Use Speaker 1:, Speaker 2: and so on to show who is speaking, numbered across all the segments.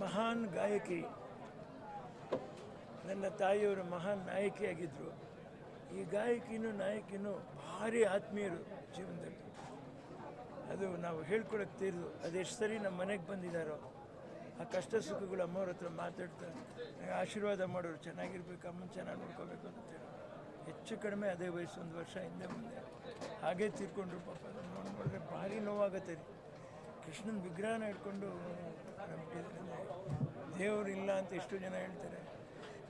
Speaker 1: ಮಹಾನ್ ಗಾಯಕಿ, ನನ್ನ ತಾಯಿಯವರು ಮಹಾನ್ ನಾಯಕಿಯಾಗಿದ್ದರು. ಈ ಗಾಯಕಿನೂ ನಾಯಕಿನೂ ಭಾರಿ ಆತ್ಮೀಯರು ಜೀವನದಲ್ಲಿ. ಅದು ನಾವು ಹೇಳ್ಕೊಳಕ್ಕೆ ತೀರ್ದು ಅದೆಷ್ಟು ಸರಿ ನಮ್ಮ ಮನೆಗೆ ಬಂದಿದ್ದಾರೋ ಆ ಕಷ್ಟ ಸುಖಗಳು ಅಮ್ಮವ್ರ ಹತ್ರ ಮಾತಾಡ್ತಾ ಆಶೀರ್ವಾದ ಮಾಡೋರು, ಚೆನ್ನಾಗಿರ್ಬೇಕು, ಅಮ್ಮನ ಚೆನ್ನಾಗಿ ನೋಡ್ಕೋಬೇಕು ಅಂತೇಳಿ. ಹೆಚ್ಚು ಕಡಿಮೆ ಅದೇ ವಯಸ್ಸು, 1 ವರ್ಷ ಹಿಂದೆ ಮುಂದೆ ಹಾಗೇ ತೀರ್ಕೊಂಡ್ರು. ಪಾಪ ನೋಡಿದ್ರೆ ಭಾರಿ ನೋವಾಗತ್ತೆ ರೀ. ಕೃಷ್ಣನ ವಿಗ್ರಹನ ಇಟ್ಕೊಂಡು ದೇವರು ಇಲ್ಲ ಅಂತ ಎಷ್ಟು ಜನ ಹೇಳ್ತಾರೆ.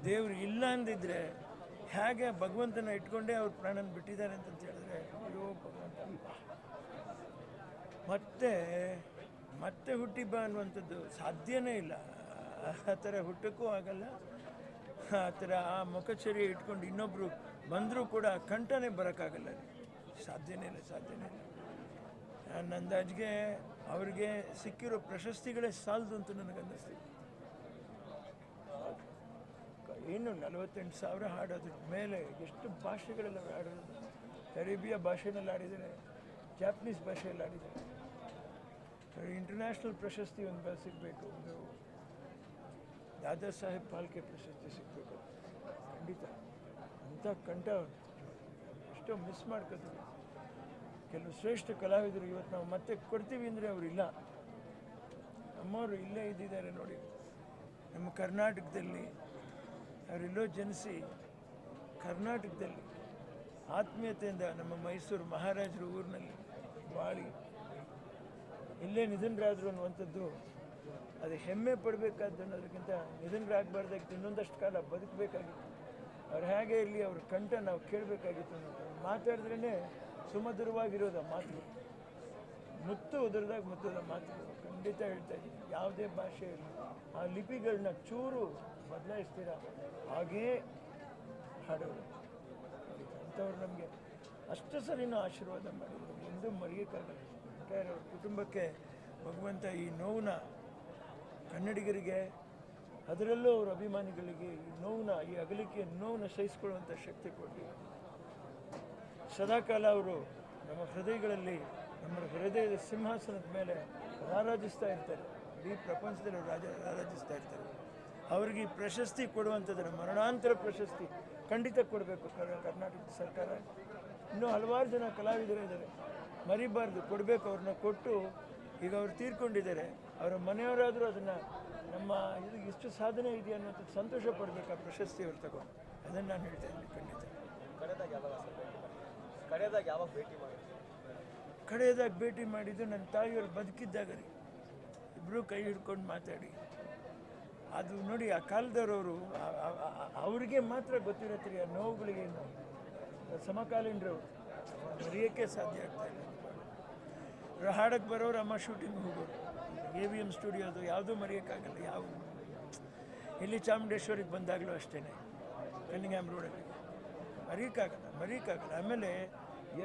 Speaker 1: ದೇವರು ಇಲ್ಲ ಅಂದಿದ್ರೆ ಹೇಗೆ ಭಗವಂತನ ಇಟ್ಕೊಂಡೇ ಅವ್ರ ಪ್ರಾಣನ ಬಿಟ್ಟಿದ್ದಾರೆ ಅಂತ ಹೇಳಿದ್ರೆ, ಅಯ್ಯೋ ಭಗವಂತ, ಮತ್ತೆ ಹುಟ್ಟಿ ಬಾ ಅನ್ನುವಂಥದ್ದು ಸಾಧ್ಯನೇ ಇಲ್ಲ. ಆ ಥರ ಹುಟ್ಟಕ್ಕೂ ಆಗಲ್ಲ. ಆ ಥರ ಆ ಮುಖಚರ್ಯ ಇಟ್ಕೊಂಡು ಇನ್ನೊಬ್ಬರು ಬಂದರೂ ಕೂಡ ಕಂಠನೇ ಬರೋಕ್ಕಾಗಲ್ಲ ರೀ. ಸಾಧ್ಯನೇ ಇಲ್ಲ. ನನ್ನ ಅಂದಾಜಿಗೆ ಅವ್ರಿಗೆ ಸಿಕ್ಕಿರೋ ಪ್ರಶಸ್ತಿಗಳೇ ಸಾಲದು ಅಂತ ನನಗನ್ನಿಸ್ತೀವಿ. ಏನು 48,000 ಹಾಡೋದ್ರ ಮೇಲೆ ಎಷ್ಟು ಭಾಷೆಗಳೆಲ್ಲ ಹಾಡೋದು. ಅರೇಬಿಯಾ ಭಾಷೆನಲ್ಲಿ ಆಡಿದ್ದಾರೆ, ಜಾಪನೀಸ್ ಭಾಷೆಯಲ್ಲಿ ಆಡಿದ್ದಾರೆ. ಇಂಟರ್ನ್ಯಾಷನಲ್ ಪ್ರಶಸ್ತಿ ಒಂದು ಸಿಗಬೇಕು, ಒಂದು ದಾದಾ ಸಾಹೇಬ್ ಫಾಲ್ಕೆ ಪ್ರಶಸ್ತಿ ಸಿಗಬೇಕು ಖಂಡಿತ. ಅಂಥ ಕಂಠ ಎಷ್ಟೋ ಮಿಸ್ ಮಾಡ್ಕೋತೀವಿ. ಕೆಲವು ಶ್ರೇಷ್ಠ ಕಲಾವಿದರು ಇವತ್ತು ನಾವು ಮತ್ತೆ ಕೊಡ್ತೀವಿ ಅಂದರೆ ಅವರಿಲ್ಲ. ನಮ್ಮವರು ಇಲ್ಲೇ ಇದ್ದಿದ್ದಾರೆ ನೋಡಿ, ನಮ್ಮ ಕರ್ನಾಟಕದಲ್ಲಿ ಅವರೆಲ್ಲೋ ಜನಿಸಿ ಕರ್ನಾಟಕದಲ್ಲಿ ಆತ್ಮೀಯತೆಯಿಂದ ನಮ್ಮ ಮೈಸೂರು ಮಹಾರಾಜರ ಊರಿನಲ್ಲಿ ಬಾಳಿ ಇಲ್ಲೇ ನಿಧನರಾದರು ಅನ್ನುವಂಥದ್ದು ಅದು ಹೆಮ್ಮೆ ಪಡಬೇಕಾದ್ದು. ಅನ್ನೋದಕ್ಕಿಂತ ನಿಧನರಾಗಬಾರ್ದಾಗಿತ್ತು, ಇನ್ನೊಂದಷ್ಟು ಕಾಲ ಬದುಕಬೇಕಾಗಿತ್ತು. ಅವ್ರು ಹೇಗೆ ಇರಲಿ, ಅವ್ರ ಕಂಠ ನಾವು ಕೇಳಬೇಕಾಗಿತ್ತು. ಮಾತಾಡಿದ್ರೇ ಸುಮಧುರವಾಗಿರೋದು ಮಾತುಗಳು, ಮುತ್ತು ಉದುರಿದಾಗ ಮುತ್ತದ ಮಾತುಗಳು. ಖಂಡಿತ ಹೇಳ್ತಾ ಇದ್ದೀನಿ, ಯಾವುದೇ ಭಾಷೆ ಇರಲಿ ಆ ಲಿಪಿಗಳನ್ನ ಚೂರು ಬದಲಾಯಿಸ್ತೀರ ಹಾಗೇ ಹಾಡೋರು. ಅಂಥವ್ರು ನಮಗೆ ಅಷ್ಟು ಸರಿನೂ ಆಶೀರ್ವಾದ ಮಾಡಿದ್ರು, ಎಂದೂ ಮರೆಯೋಕ್ಕಾಗಲ್ಲ. ಅವ್ರ ಕುಟುಂಬಕ್ಕೆ ಭಗವಂತ ಈ ನೋವನ್ನ, ಕನ್ನಡಿಗರಿಗೆ ಅದರಲ್ಲೂ ಅವ್ರ ಅಭಿಮಾನಿಗಳಿಗೆ ಈ ನೋವನ್ನ, ಈ ಅಗಲಿಕೆಯ ನೋವನ್ನ ಸಹಿಸ್ಕೊಳ್ಳುವಂಥ ಶಕ್ತಿ ಕೊಡಲಿ. ಸದಾಕಾಲ ಅವರು ನಮ್ಮ ಹೃದಯಗಳಲ್ಲಿ, ನಮ್ಮ ಹೃದಯದ ಸಿಂಹಾಸನದ ಮೇಲೆ ರಾರಾಜಿಸ್ತಾ ಇರ್ತಾರೆ. ಇಡೀ ಪ್ರಪಂಚದಲ್ಲಿ ಅವರು ರಾರಾಜಿಸ್ತಾ ಇರ್ತಾರೆ. ಅವ್ರಿಗೆ ಈ ಪ್ರಶಸ್ತಿ ಕೊಡುವಂಥದ್ದರ ಮರಣಾಂತರ ಪ್ರಶಸ್ತಿ ಖಂಡಿತ ಕೊಡಬೇಕು ಕರ್ನಾಟಕ ಸರ್ಕಾರ. ಇನ್ನೂ ಹಲವಾರು ಜನ ಕಲಾವಿದರು ಇದ್ದಾರೆ, ಮರಿಬಾರ್ದು, ಕೊಡಬೇಕು. ಅವ್ರನ್ನ ಕೊಟ್ಟು, ಈಗ ಅವ್ರು ತೀರ್ಕೊಂಡಿದ್ದಾರೆ, ಅವರ ಮನೆಯವರಾದರೂ ಅದನ್ನು ನಮ್ಮ ಇದು ಇಷ್ಟು ಸಾಧನೆ ಇದೆಯಾ ಅನ್ನೋಂಥದ್ದು ಸಂತೋಷ ಪಡಬೇಕು. ಆ ಪ್ರಶಸ್ತಿ ಅವ್ರು ತಗೊಂಡು, ಅದನ್ನು ನಾನು ಹೇಳ್ತಾ ಇದ್ದೀನಿ. ಖಂಡಿತ ಕಡೆಯದಾಗಿ ಭೇಟಿ ಮಾಡಿದ್ದು ನನ್ನ ತಾಯಿಯವರು ಬದುಕಿದ್ದಾಗ ರೀ. ಇಬ್ಬರೂ ಕೈ ಹಿಡ್ಕೊಂಡು ಮಾತಾಡಿ, ಅದು ನೋಡಿ ಆ ಕಾಲದವರವರು ಅವ್ರಿಗೆ ಮಾತ್ರ ಗೊತ್ತಿರತ್ತೆ ರೀ ಆ ನೋವುಗಳಿಗೇನು. ಸಮಕಾಲೀನರು ಮರೆಯೋಕ್ಕೆ ಸಾಧ್ಯ ಆಗ್ತಾಯಿಲ್ಲ. ಹಾಡಕ್ಕೆ ಬರೋರು ಅಮ್ಮ ಶೂಟಿಂಗ್ ಹೋಗೋರು, AVM ಸ್ಟುಡಿಯೋದು ಯಾವುದೂ ಮರೆಯೋಕ್ಕಾಗಲ್ಲ. ಯಾವ ಇಲ್ಲಿ ಚಾಮುಂಡೇಶ್ವರಿಗೆ ಬಂದಾಗಲೂ ಅಷ್ಟೇ, ಕನ್ನಿಂಗ್ಯಾಮ್ ರೋಡಲ್ಲಿ ಮರೆಯೋಕ್ಕಾಗಲ್ಲ. ಆಮೇಲೆ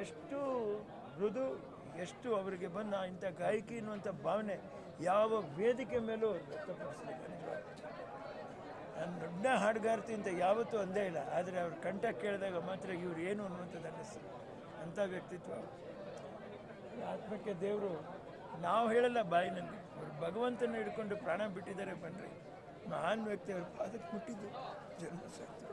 Speaker 1: ಎಷ್ಟು ಮೃದು, ಎಷ್ಟು ಅವರಿಗೆ ಬಂದ ಇಂಥ ಗಾಯಕಿ ಅನ್ನುವಂಥ ಭಾವನೆ ಯಾವ ವೇದಿಕೆ ಮೇಲೂ ವ್ಯಕ್ತಪಡಿಸಲಿಲ್ಲ. ನಾನು ದೊಡ್ಡ ಹಾಡುಗಾರ್ತಿ ಅಂತ ಯಾವತ್ತೂ ಅಂದೇ ಇಲ್ಲ, ಆದರೆ ಅವ್ರ ಕಂಠ ಕೇಳಿದಾಗ ಮಾತ್ರ ಇವ್ರು ಏನು ಅನ್ನುವಂಥದ್ದು ಅನ್ನಿಸ್ತದೆ. ಅಂಥ ವ್ಯಕ್ತಿತ್ವ. ಆತ್ಮಕ್ಕೆ ದೇವರು ನಾವು ಹೇಳಲ್ಲ ಬಾಯಿನಲ್ಲಿ, ಅವರು ಭಗವಂತನ ಹಿಡ್ಕೊಂಡು ಪ್ರಾಣ ಬಿಟ್ಟಿದ್ದಾರೆ. ಬನ್ನಿರಿ, ಮಹಾನ್ ವ್ಯಕ್ತಿ ಅವ್ರ ಪಾದಕ್ಕೆ ಮುಟ್ಟಿದ್ದು ಜನ್ಮ ಸಾರ್ಥಕ.